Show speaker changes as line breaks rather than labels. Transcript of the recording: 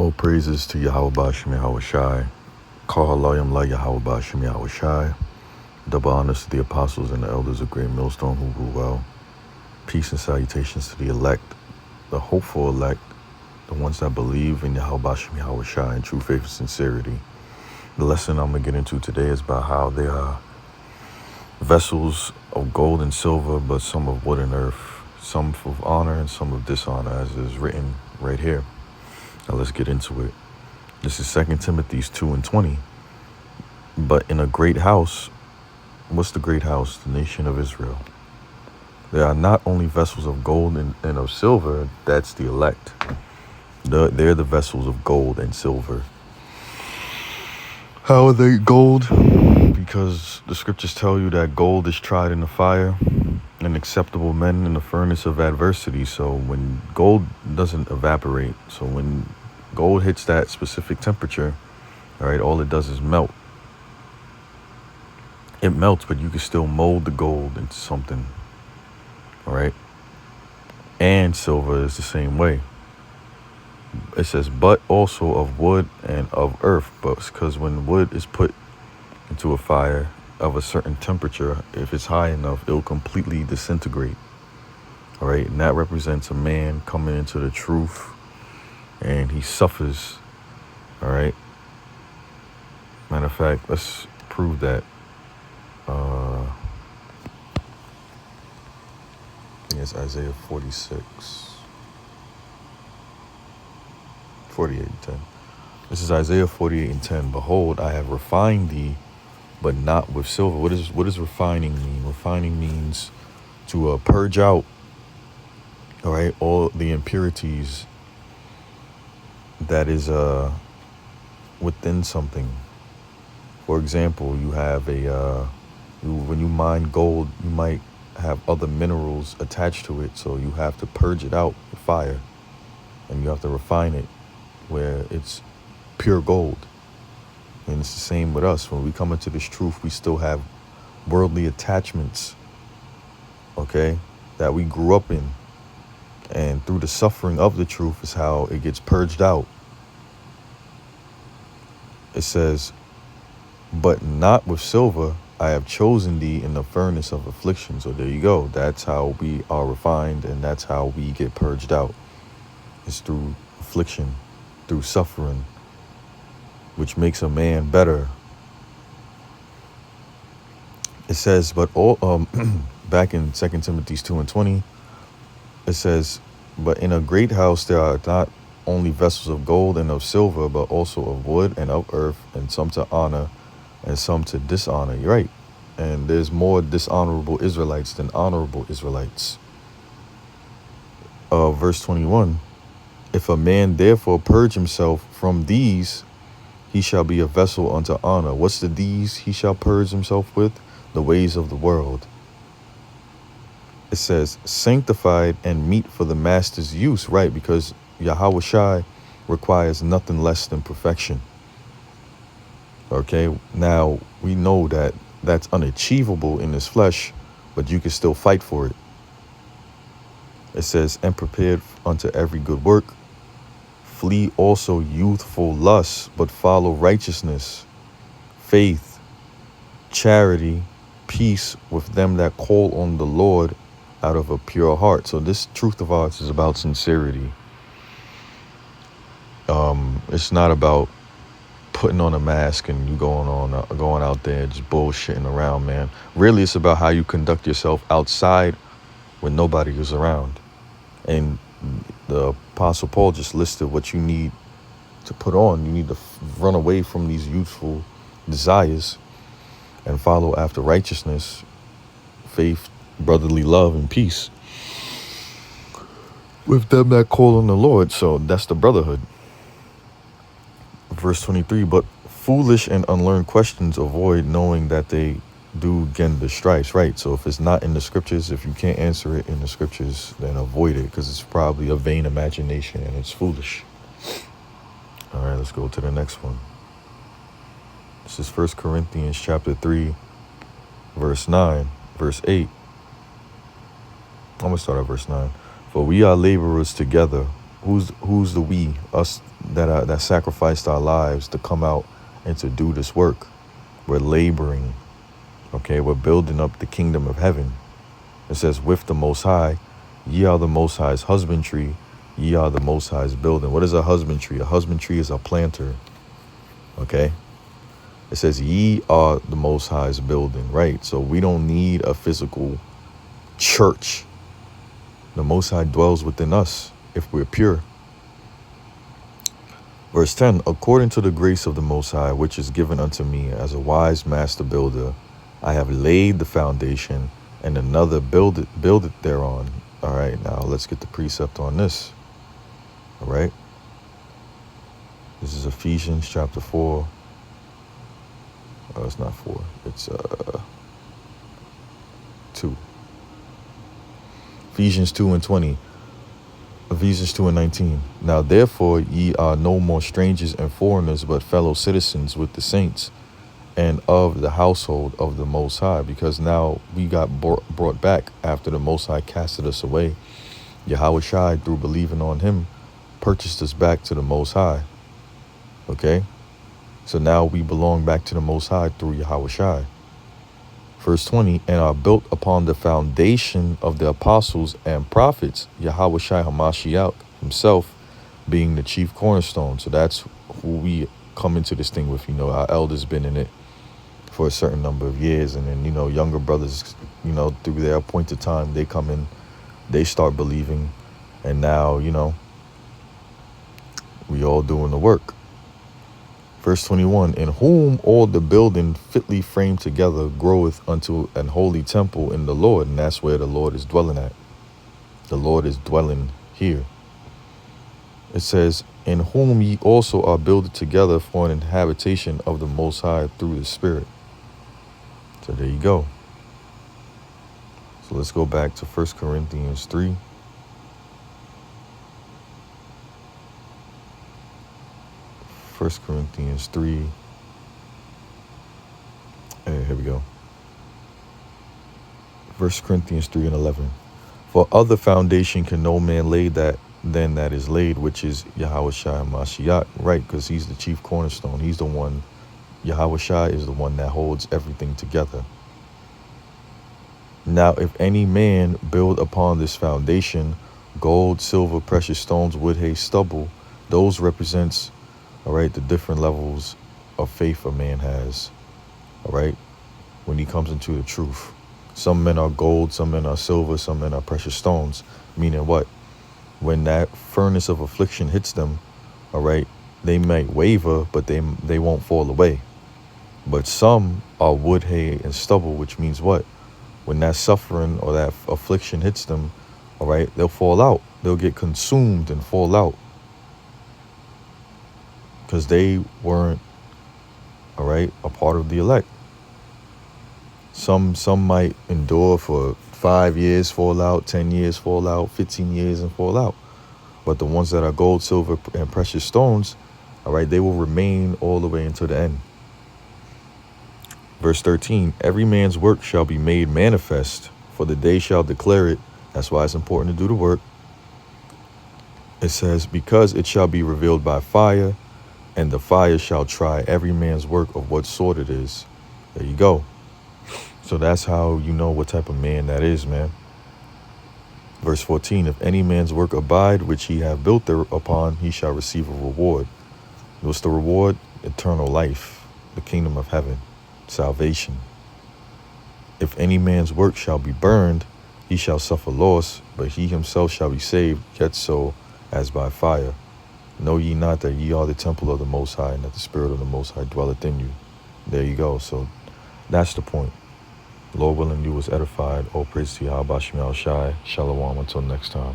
All praises to Yahweh Bashim Yahweh Shai. Kahalayim La Yahweh Bashim Yahweh Shai. Double honors to the apostles and the elders of Great Millstone who rule well. Peace and salutations to the elect, the hopeful elect, the ones that believe in Yahweh Bashim Yahweh Shai in true faith and sincerity. The lesson I'm going to get into today is about how they are vessels of gold and silver, but some of wood and earth, some of honor and some of dishonor, as is written right here. Now let's get into it. This is 2 Timothy 2:20. But in a great house, what's the great house? The nation of Israel. There are not only vessels of gold and of silver, that's the elect. They're the vessels of gold and silver. How are they gold? Because the scriptures tell you that gold is tried in the fire and acceptable men in the furnace of adversity. So when gold doesn't evaporate, so when gold hits that specific temperature, all right, all it does is melt. It melts, but you can still mold the gold into something, all right? And silver is the same way. It says, but also of wood and of earth, but because when wood is put into a fire of a certain temperature, if it's high enough, it'll completely disintegrate. All right, and that represents a man coming into the truth, and he suffers. All right. Matter of fact, let's prove that. It's Isaiah 48:10. This is Isaiah 48:10. Behold, I have refined thee, but not with silver. What does refining mean? Refining means to purge out, all right, all the impurities that is within something. For example, you have when you mine gold, you might have other minerals attached to it, so you have to purge it out with fire, and you have to refine it where it's pure gold. And it's the same with us. When we come into this truth, we still have worldly attachments, okay, that we grew up in. And through the suffering of the truth is how it gets purged out. It says, but not with silver, I have chosen thee in the furnace of affliction. So there you go. That's how we are refined, and that's how we get purged out. It's through affliction, through suffering, which makes a man better. It says, but all back in 2 Timothy 2:20, it says, but in a great house there are not only vessels of gold and of silver, but also of wood and of earth, and some to honor and some to dishonor. You're right. And there's more dishonorable Israelites than honorable Israelites. Verse 21, if a man therefore purge himself from these, he shall be a vessel unto honor. What's the these he shall purge himself with? The ways of the world. It says, sanctified and meet for the master's use. Right, because Yahweh Shai requires nothing less than perfection. Okay, now we know that that's unachievable in this flesh, but you can still fight for it. It says, and prepared unto every good work. Flee also youthful lusts, but follow righteousness, faith, charity, peace with them that call on the Lord out of a pure heart. So this truth of ours is about sincerity. It's not about putting on a mask and you going out there just bullshitting around, man. Really, it's about how you conduct yourself outside when nobody is around. And the Apostle Paul just listed what you need to put on. You need to run away from these youthful desires and follow after righteousness, faith, brotherly love, and peace with them that call on the Lord. So that's the brotherhood. Verse 23, but foolish and unlearned questions avoid, knowing that they do gain the stripes. Right, so if it's not in the scriptures, if you can't answer it in the scriptures, then avoid it, because it's probably a vain imagination and it's foolish. All right, let's go to the next one. This is 1 Corinthians chapter 3, verse 9, verse 8. I'm going to start at verse 9. For we are laborers together. Who's the we? Us, that sacrificed our lives to come out and to do this work. We're laboring. Okay, we're building up the kingdom of heaven. It says, with the Most High, ye are the Most High's husbandry, ye are the Most High's building. What is a husbandry? A husbandry is a planter. Okay? It says, ye are the Most High's building, right? So we don't need a physical church. The Most High dwells within us if we're pure. Verse 10, according to the grace of the Most High, which is given unto me as a wise master builder, I have laid the foundation, and another buildeth thereon. All right, now let's get the precept on this. All right. This is Ephesians chapter 4. Oh, it's not 4. It's 2. Ephesians 2:20. Ephesians 2:19. Now therefore ye are no more strangers and foreigners, but fellow citizens with the saints and of the household of the Most High, because now we got brought back after the Most High casted us away. Yahweh Shai, through believing on him, purchased us back to the Most High. Okay? So now we belong back to the Most High through Yahweh Shai. Verse 20, and are built upon the foundation of the apostles and prophets, Yahweh Shai HaMashiach himself being the chief cornerstone. So that's who we come into this thing with. You know, our elders been in it for a certain number of years, and then, you know, younger brothers, you know, through their appointed time, they come in, they start believing, and now, you know, we all doing the work. Verse 21, in whom all the building fitly framed together groweth unto an holy temple in the Lord. And that's where the Lord is dwelling at. The Lord is dwelling here. It says, in whom ye also are builded together for an habitation of the Most High through the Spirit. So there you go. So let's go back to 1 Corinthians 3. First Corinthians 3. Here we go. 1 Corinthians 3:11. For other foundation can no man lay than that is laid, which is Yahweh Shai HaMashiach. Right, because he's the chief cornerstone. He's the one. Yahweh Shai is the one that holds everything together. Now, if any man build upon this foundation, gold, silver, precious stones, wood, hay, stubble, those represents, all right, the different levels of faith a man has, all right, when he comes into the truth. Some men are gold, some men are silver, some men are precious stones. Meaning what? When that furnace of affliction hits them, all right, they might waver, but they won't fall away. But some are wood, hay, and stubble, which means what? When that suffering or that affliction hits them, all right, they'll fall out. They'll get consumed and fall out. Because they weren't, all right, a part of the elect. Some might endure for 5 years, fall out, 10 years, fall out, 15 years, and fall out. But the ones that are gold, silver, and precious stones, all right, they will remain all the way until the end. Verse 13, every man's work shall be made manifest, for the day shall declare it. That's why it's important to do the work. It says, because it shall be revealed by fire, and the fire shall try every man's work of what sort it is. There you go. So that's how you know what type of man that is, man. Verse 14, if any man's work abide, which he have built thereupon, he shall receive a reward. What's the reward? Eternal life, the kingdom of heaven, salvation. If any man's work shall be burned, he shall suffer loss, but he himself shall be saved, yet so as by fire. Know ye not that ye are the temple of the Most High, and that the Spirit of the Most High dwelleth in you? There you go. So that's the point. Lord willing, you was edified. All praise to Yahweh Shai. Shalom until next time.